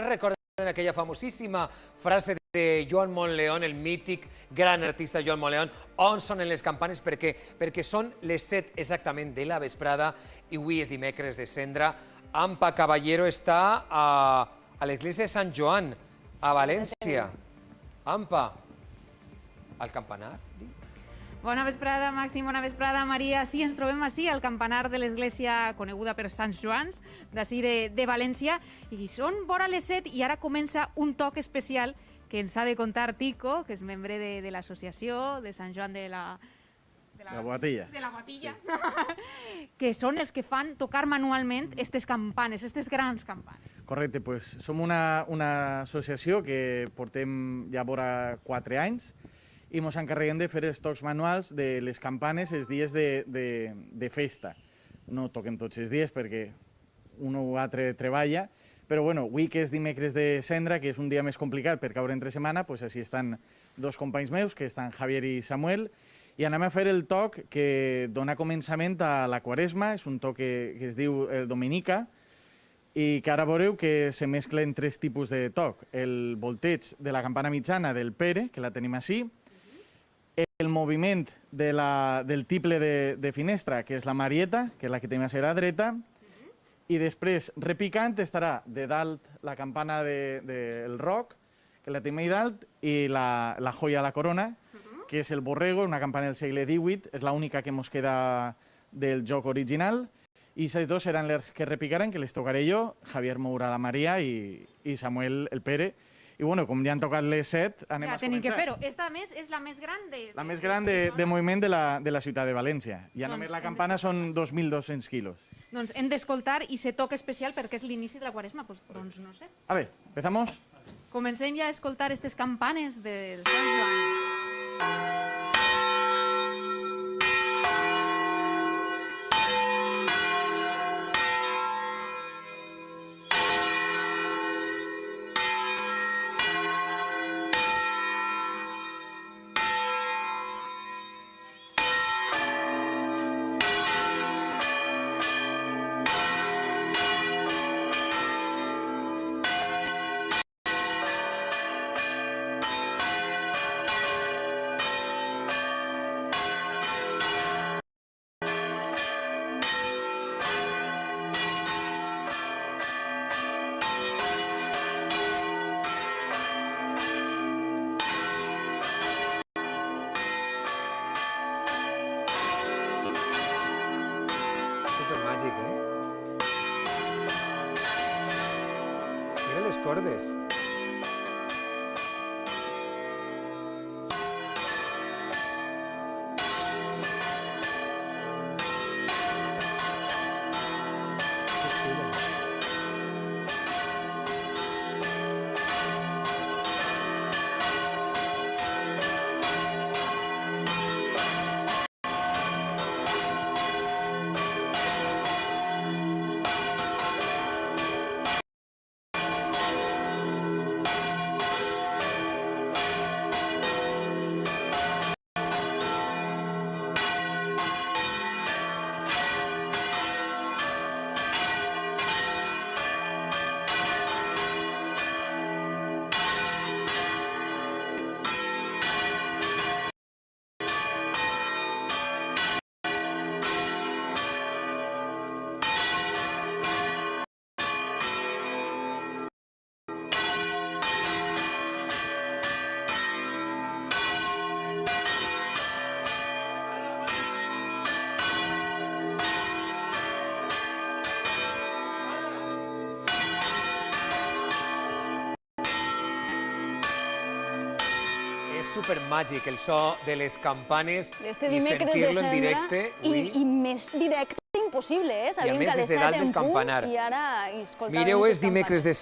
recorden aquella famosíssima frase de Joan Montleón, el mític gran artista Joan Montleón, on sonen les campanes? Perquè són les 7 exactament de la vesprada i avui és dimecres de cendra. Ampa Caballero està a l'església de Sant Joan, a València. Ampa, al campanar? Bona vesprada, Màxim, bona vesprada, Maria. Sí, ens trobem així, al campanar de l'església coneguda per Sant Joans, d'ací de València, i són vora les 7 i ara comença un toc especial que ens ha de contar Tico, que és membre de l'associació de Sant Joan de la Boatilla. De la Boatilla. Sí. Que són els que fan tocar manualment aquestes campanes, aquestes grans campanes. Correcte, doncs som una associació que portem ja vora 4 anys i ens encarreguem de fer els tocs manuals de les campanes els dies de festa. No toquem tots els dies perquè un o altre treballa, però bueno, avui que és dimecres de cendra, que és un dia més complicat per caure entre setmana, doncs així estan dos companys meus, que estan Javier i Samuel, i anem a fer el toc que dona començament a la Quaresma, és un toc que es diu el Dominica, i que ara veureu que se mesclen 3 tipus de toc. El volteig de la campana mitjana del Pere, que la tenim així, el moviment del tiple de finestra, que és la Marieta, que és la que tenim a la dreta, i després, repicant, estarà de dalt la campana del roc, que la tenim a dalt, i la joia a la corona, que és el Borrego, una campana del segle XVIII, és l'única que ens queda del joc original, i aquests dos seran les que repicaran, que les tocaré jo, Javier mourà la Maria i Samuel el Pere. I bueno, com ja han tocat les 7, anem a començar. Ja tenim que fer-ho. Esta, a més, és la més gran la més gran de moviment de la ciutat de València. Ja només la campana són 2.200 quilos. Doncs hem d'escoltar i se toca especial perquè és l'inici de la Quaresma. Doncs no sé. A ver, empezamos. Comencem ja a escoltar aquestes campanes del Sant Joan. Màgic, Mira les cordes. És supermàgic el so de les campanes i sentir-lo en directe. I més directe impossible, Sabíem que a les 7 en punt i ara escoltàvem les campanes. Mireu, és dimecres de